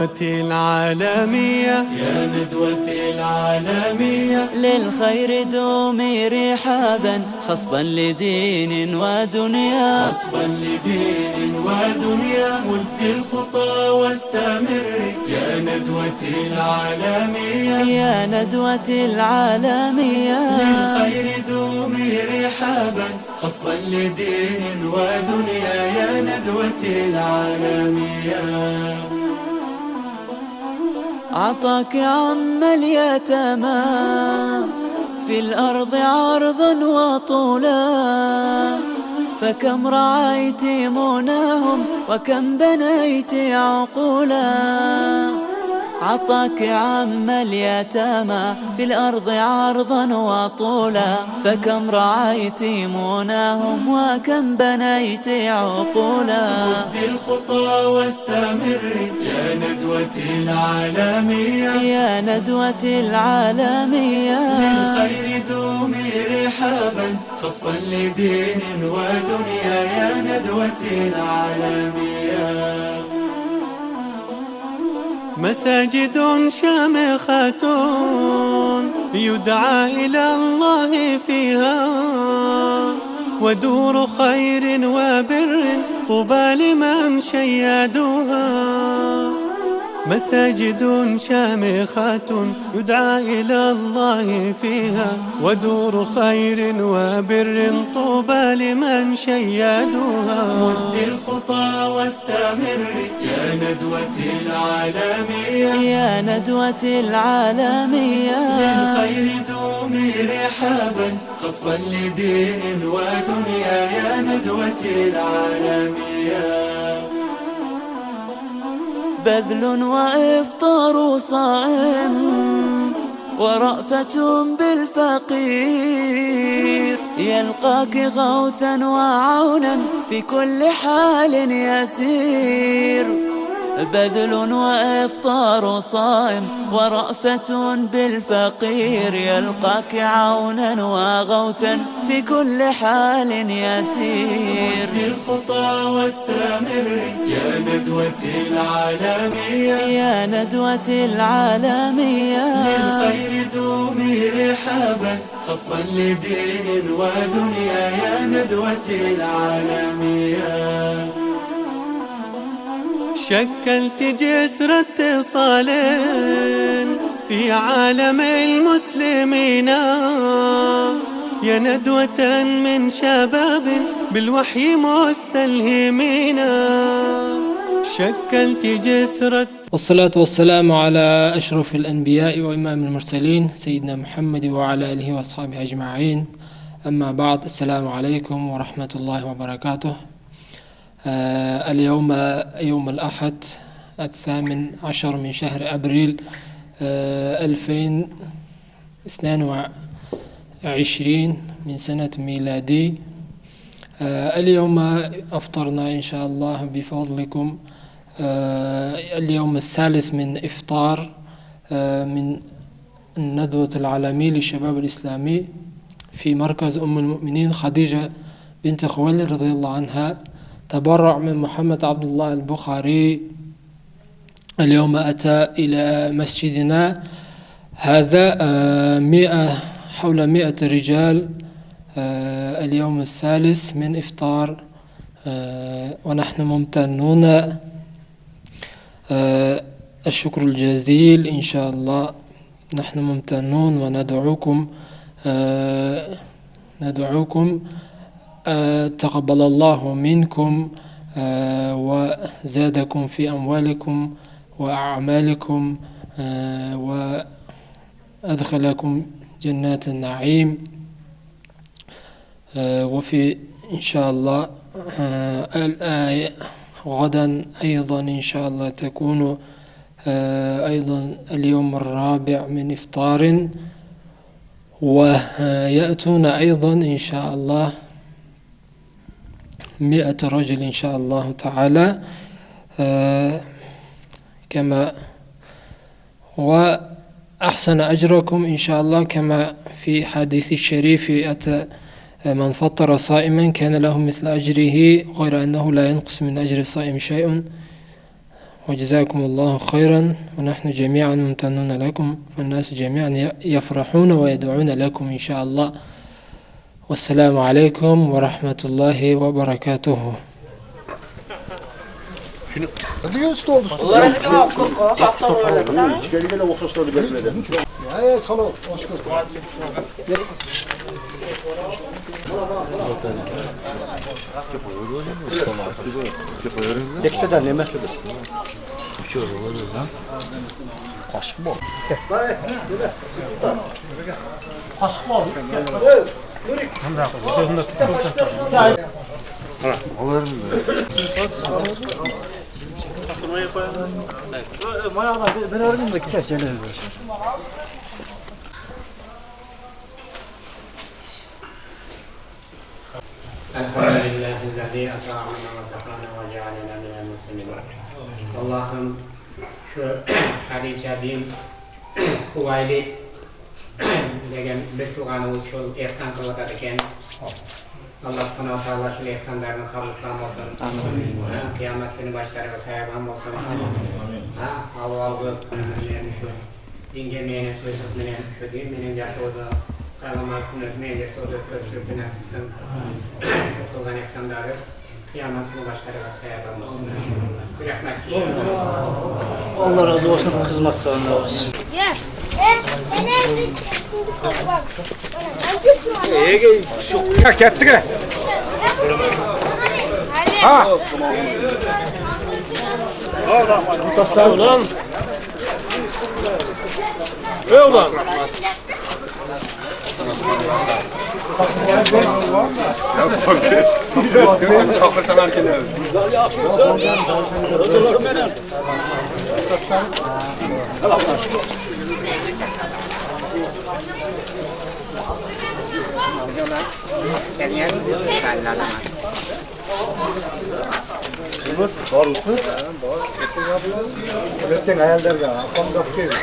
العالمية يا ندوة العالمية، للخير دومي رحابا خصبا لدين ودنيا، خصبا لدين ودنيا. مد الخطى واستمري يا ندوة العالمية، يا ندوة العالمية. للخير دومي رحابا خصبا لدين ودنيا يا ندوة العالمية. عطاك عم اليتامى في الأرض عرضا وطولا، فكم رعيت مناهم وكم بنيت عقولا. عطاك عم اليتامى في الأرض عرضا وطولا، فكم رعيت مناهم وكم بنيت عقولا. مد الخطى واستمري يا ندوة العالمية، يا ندوة العالمية. للخير دومي رحابا خصبا لدين ودنيا يا ندوة العالمية. مساجد شامخة يدعى إلى الله فيها، ودور خير وبر طوبى لمن شيدوها. مساجد شامخة يدعى إلى الله فيها، ودور خير وبر طوبى لمن شيدوها. مد الخطى واستمري يا ندوة العالمية، يا ندوة العالمية. للخير دومي رحابا خصبا لدين ودنيا يا ندوة العالمية. بذل وإفطار صائم ورأفة بالفقير، يلقاك غوثا وعونا في كل حال يسير. بذل وإفطار صائم ورأفة بالفقير، يلقاك عونا وغوثا في كل حال يسير. بالخطى واستمري يا ندوة العالمية، يا ندوة العالمية. للخير دومي رحابا خصبا لدين ودنيا يا ندوة العالمية. شكلت جسر اتصال في عالم المسلمين يا ندوة من شباب بالوحي مستلهمين. شكلت جسر. والصلاة والسلام على أشرف الأنبياء وإمام المرسلين سيدنا محمد وعلى آله وأصحابه أجمعين. أما بعد، السلام عليكم ورحمة الله وبركاته. اليوم يوم الأحد 18 من شهر أبريل 2022 من سنة ميلادي. اليوم أفطرنا إن شاء الله بفضلكم اليوم الثالث من إفطار من الندوة العالمية للشباب الإسلامي في مركز أم المؤمنين خديجة بنت خويلد رضي الله عنها، تبرع من محمد عبد الله البخاري. اليوم أتى إلى مسجدنا هذا حول 100 رجال اليوم الثالث من إفطار، ونحن ممتنون الشكر الجزيل إن شاء الله. نحن ممتنون وندعوكم تقبل الله منكم وزادكم في أموالكم وأعمالكم وأدخلكم جنات النعيم. وفي إن شاء الله غدا أيضا إن شاء الله تكون أيضا اليوم الرابع من إفطار، ويأتون أيضا إن شاء الله 100 رجل إن شاء الله تعالى. كما وأحسن أجركم إن شاء الله، كما في حديث الشريف أتى من فطر صائما كان له مثل أجره غير أنه لا ينقص من أجر الصائم شيء. وجزاكم الله خيرا ونحن جميعا ممتنون لكم فالناس جميعا يفرحون ويدعون لكم إن شاء الله والسلام عليكم ورحمة الله وبركاته. Hadi gel usta oldu. Gel okşaşları gelmedi. Ya sana başka. Bekle de ne meşhur. Bir şey olur lan. Kaşık mı? Kaşık mı? Olur mu? Ben öğrendim de keçeler. Elhamdülillahi'llezî at'amana ve sefana ve cealena minel muslimin. Allah'ım şu Halice bin Huvayli degan bir tuğanımız şu ihsan kılıqat eken. Allah subhanahu wa ta'ala şu ihsanlarını kabul kılmasın. Kıyamet günü başlarına sayaban olsun. Avvalғы şu dinge meni özüp menen şu değil menen yaşadığı kalamasını meni yaşadığı köpçülükten asmışsın. Şu kılgan ihsanları kıyamet günü başlarına sayaban olsun. Rahmet. Allah razı olsun, hizmet sağlığı olsun. Kettik ha. Ha. Ulan. Ulan. Çok sanarken evet. Var mısın? Var. Hayalder ya.